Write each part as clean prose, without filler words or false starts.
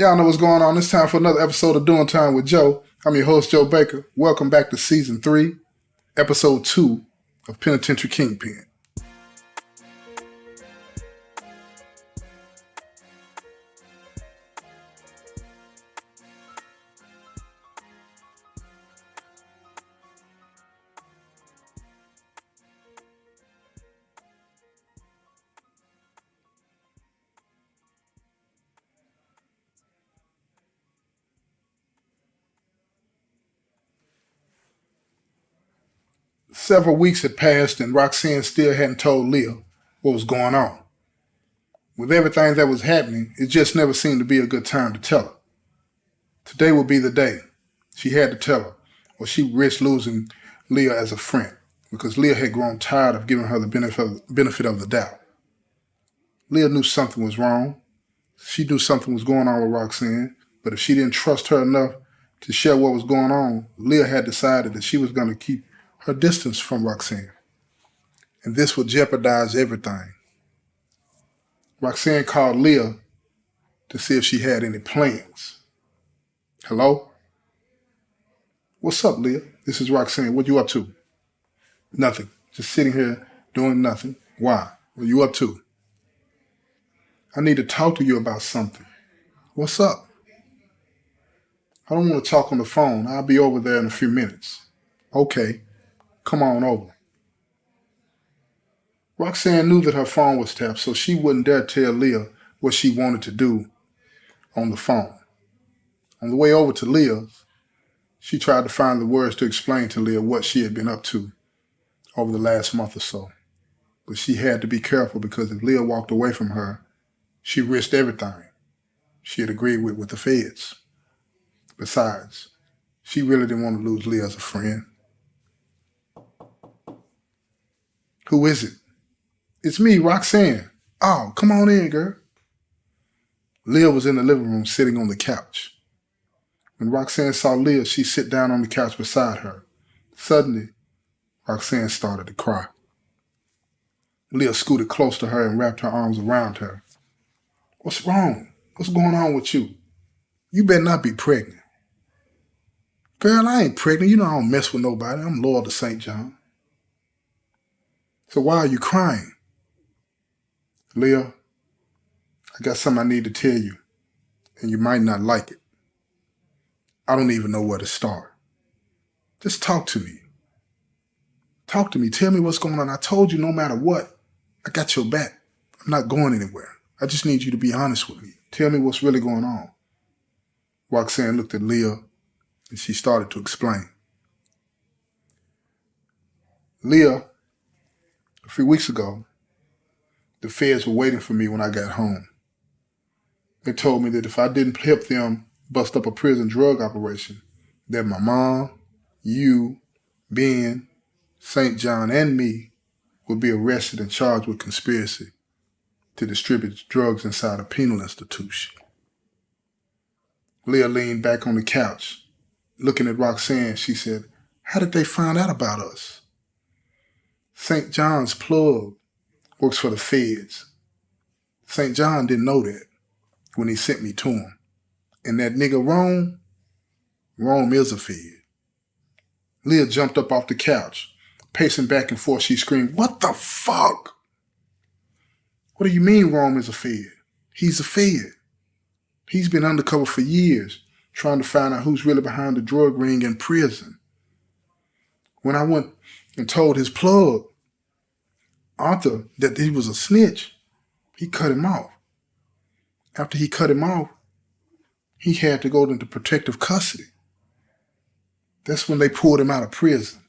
Y'all know what's going on. It's time for another episode of Doing Time with Joe. I'm your host, Joe Baker. Welcome back to Season 3, Episode 2 of Pentitentiary Kingpin. Several weeks had passed and Roxanne still hadn't told Leah what was going on. With everything that was happening, it just never seemed to be a good time to tell her. Today would be the day. She had to tell her, or she risked losing Leah as a friend, because Leah had grown tired of giving her the benefit of the doubt. Leah knew something was wrong. She knew something was going on with Roxanne, but if she didn't trust her enough to share what was going on, Leah had decided that she was going to keep her distance from Roxanne. And this would jeopardize everything. Roxanne called Leah to see if she had any plans. Hello? What's up, Leah? This is Roxanne. What you up to? Nothing. Just sitting here doing nothing. Why? What you up to? I need to talk to you about something. What's up? I don't want to talk on the phone. I'll be over there in a few minutes. Okay. Come on over. Roxanne knew that her phone was tapped, so she wouldn't dare tell Leah what she wanted to do on the phone. On the way over to Leah's, she tried to find the words to explain to Leah what she had been up to over the last month or so. But she had to be careful because if Leah walked away from her, she risked everything she had agreed with the feds. Besides, she really didn't want to lose Leah as a friend. Who is it? It's me, Roxanne. Oh, come on in, girl. Leah was in the living room sitting on the couch. When Roxanne saw Leah, she sat down on the couch beside her. Suddenly, Roxanne started to cry. Leah scooted close to her and wrapped her arms around her. What's wrong? What's going on with you? You better not be pregnant. Girl, I ain't pregnant. You know I don't mess with nobody. I'm loyal to St. John. So why are you crying? Leah, I got something I need to tell you, and you might not like it. I don't even know where to start. Just talk to me. Talk to me. Tell me what's going on. I told you no matter what, I got your back. I'm not going anywhere. I just need you to be honest with me. Tell me what's really going on. Roxanne looked at Leah, and she started to explain. Leah, a few weeks ago, the feds were waiting for me when I got home. They told me that if I didn't help them bust up a prison drug operation, that my mom, you, Ben, St. John, and me would be arrested and charged with conspiracy to distribute drugs inside a penal institution. Leah leaned back on the couch. Looking at Roxanne, she said, how did they find out about us? St. John's plug works for the feds. St. John didn't know that when he sent me to him. And that nigga Rome is a fed. Leah jumped up off the couch. Pacing back and forth, she screamed, what the fuck? What do you mean Rome is a fed? He's a fed. He's been undercover for years, trying to find out who's really behind the drug ring in prison. When I went and told his plug, Arthur, that he was a snitch, he cut him off. After he cut him off, he had to go into protective custody. That's when they pulled him out of prison.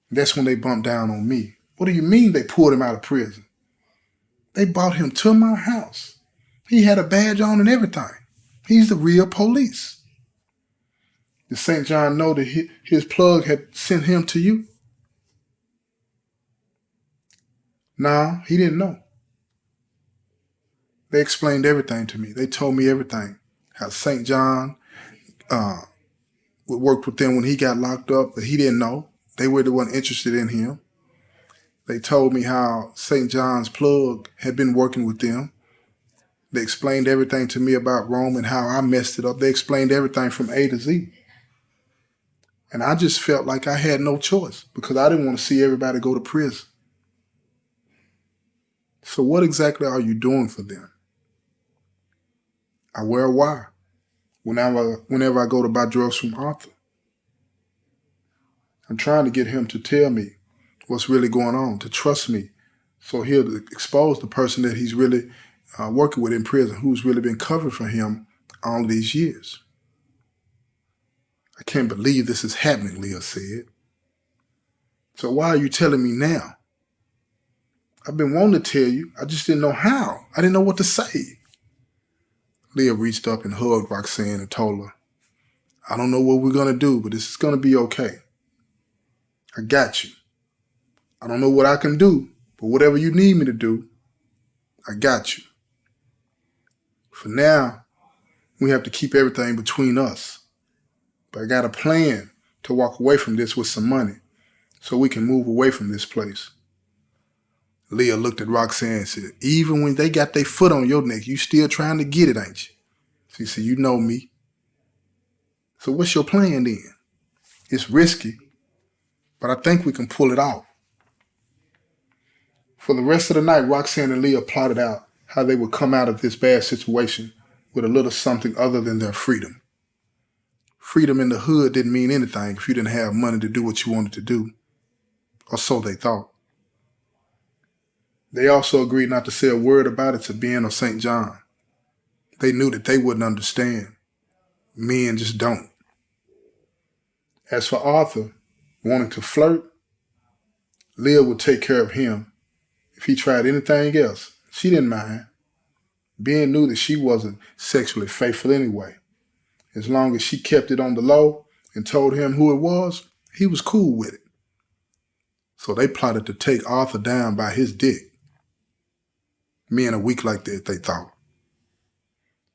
That's when they bumped down on me. What do you mean they pulled him out of prison? They brought him to my house. He had a badge on and everything. He's the real police. Did St. John know that his plug had sent him to you? No, he didn't know. They explained everything to me. They told me everything. How St. John worked with them when he got locked up, but he didn't know. They were the one interested in him. They told me how St. John's plug had been working with them They explained everything to me about Rome and how I messed it up. They explained everything from A to Z. And I just felt like I had no choice because I didn't want to see everybody go to prison. So what exactly are you doing for them? I wear a wire whenever I go to buy drugs from Arthur. I'm trying to get him to tell me what's really going on, to trust me, so he'll expose the person that he's really working with in prison, who's really been covering for him all these years. I can't believe this is happening, Leah said. So why are you telling me now? I've been wanting to tell you. I just didn't know how. I didn't know what to say. Leah reached up and hugged Roxanne and told her, I don't know what we're going to do, but this is going to be okay. I got you. I don't know what I can do, but whatever you need me to do, I got you. For now, we have to keep everything between us. But I got a plan to walk away from this with some money so we can move away from this place. Leah looked at Roxanne and said, even when they got their foot on your neck, you still trying to get it, ain't you? She said, you know me. So what's your plan then? It's risky, but I think we can pull it off. For the rest of the night, Roxanne and Leah plotted out how they would come out of this bad situation with a little something other than their freedom. Freedom in the hood didn't mean anything if you didn't have money to do what you wanted to do, or so they thought. They also agreed not to say a word about it to Ben or St. John. They knew that they wouldn't understand. Men just don't. As for Arthur wanting to flirt, Leah would take care of him. If he tried anything else, she didn't mind. Ben knew that she wasn't sexually faithful anyway. As long as she kept it on the low and told him who it was, he was cool with it. So they plotted to take Arthur down by his dick. Men are weak like that, they thought.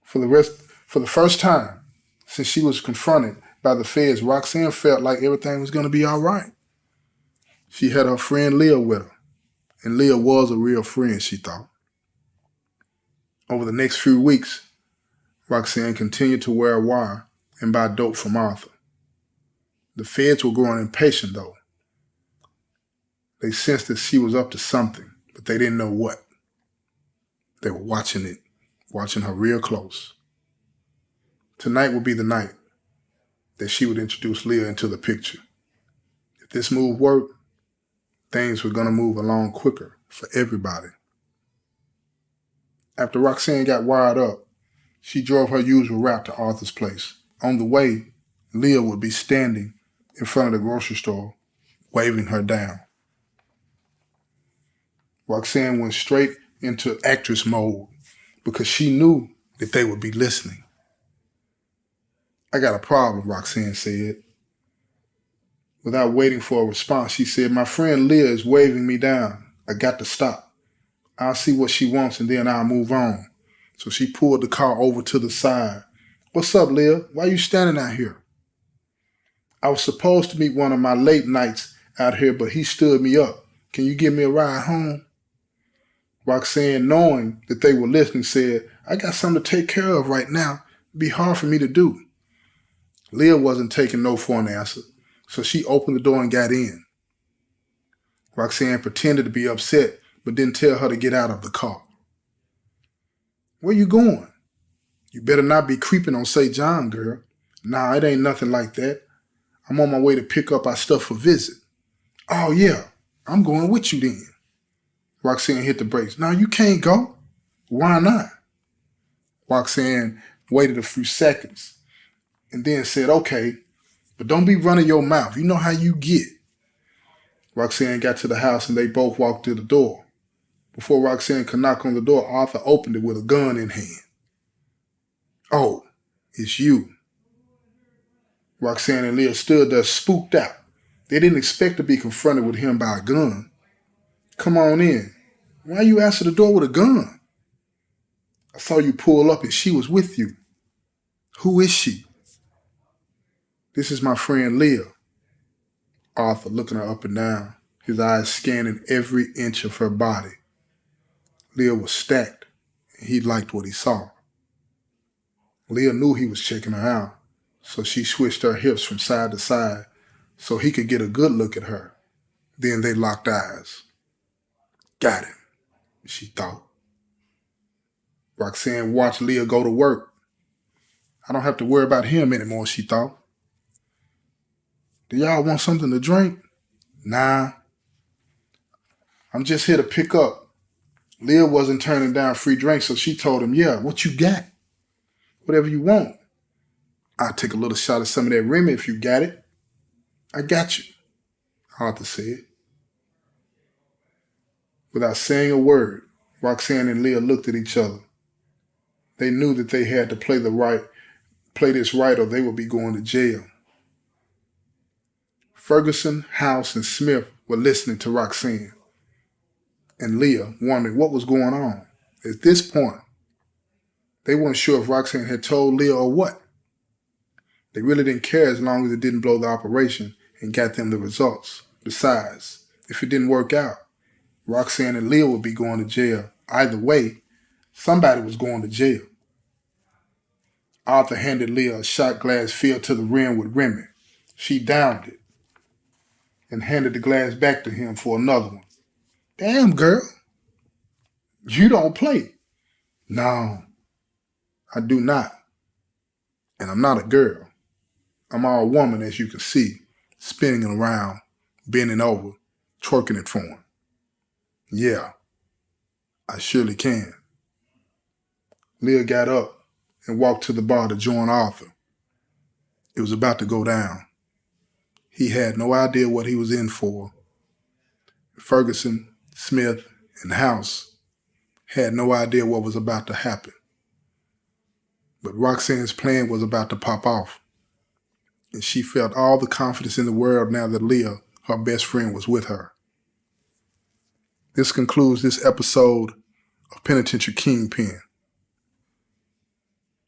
For the first time since she was confronted by the feds, Roxanne felt like everything was going to be all right. She had her friend Leah with her, and Leah was a real friend, she thought. Over the next few weeks, Roxanne continued to wear a wire and buy dope from Arthur. The feds were growing impatient, though. They sensed that she was up to something, but they didn't know what. They were watching her real close. Tonight would be the night that she would introduce Leah into the picture. If this move worked, things were going to move along quicker for everybody. After Roxanne got wired up, she drove her usual route to Arthur's place. On the way, Leah would be standing in front of the grocery store, waving her down. Roxanne went straight into actress mode because she knew that they would be listening. I got a problem, Roxanne said. Without waiting for a response, she said, my friend Leah is waving me down. I got to stop. I'll see what she wants and then I'll move on. So she pulled the car over to the side. What's up, Leah? Why are you standing out here? I was supposed to meet one of my late nights out here, but he stood me up. Can you give me a ride home? Roxanne, knowing that they were listening, said, I got something to take care of right now. It'd be hard for me to do. Leah wasn't taking no for an answer, so she opened the door and got in. Roxanne pretended to be upset, but didn't tell her to get out of the car. Where you going? You better not be creeping on St. John, girl. Nah, it ain't nothing like that. I'm on my way to pick up our stuff for visit. Oh, yeah, I'm going with you then. Roxanne hit the brakes. No, you can't go. Why not? Roxanne waited a few seconds and then said, okay, but don't be running your mouth. You know how you get. Roxanne got to the house and they both walked to the door. Before Roxanne could knock on the door, Arthur opened it with a gun in hand. Oh, it's you. Roxanne and Leah stood there spooked out. They didn't expect to be confronted with him by a gun. Come on in. Why you answer the door with a gun? I saw you pull up and she was with you. Who is she? This is my friend Leah. Arthur looking her up and down, his eyes scanning every inch of her body. Leah was stacked He liked what he saw. Leah knew he was checking her out, so she switched her hips from side to side so he could get a good look at her. Then they locked eyes. Got him, she thought. Roxanne watched Leah go to work. I don't have to worry about him anymore, she thought. Do y'all want something to drink? Nah. I'm just here to pick up. Leah wasn't turning down free drinks, so she told him, yeah, what you got? Whatever you want. I'll take a little shot of some of that Remy if you got it. I got you, Arthur said. Without saying a word, Roxanne and Leah looked at each other. They knew that they had to play this right or they would be going to jail. Ferguson, House, and Smith were listening to Roxanne and Leah, wondering what was going on. At this point, they weren't sure if Roxanne had told Leah or what. They really didn't care as long as it didn't blow the operation and got them the results. Besides, if it didn't work out, Roxanne and Leah would be going to jail. Either way, somebody was going to jail. Arthur handed Leah a shot glass filled to the rim with Remy. She downed it and handed the glass back to him for another one. Damn, girl. You don't play. No, I do not. And I'm not a girl. I'm all woman, as you can see, spinning around, bending over, twerking it for him. Yeah, I surely can. Leah got up and walked to the bar to join Arthur. It was about to go down. He had no idea what he was in for. Ferguson, Smith, and House had no idea what was about to happen. But Roxanne's plan was about to pop off. And she felt all the confidence in the world now that Leah, her best friend, was with her. This concludes this episode of Pentitentiary Kingpin.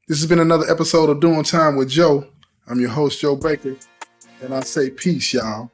This has been another episode of Doing Time with Joe. I'm your host, Joe Baker, and I say peace, y'all.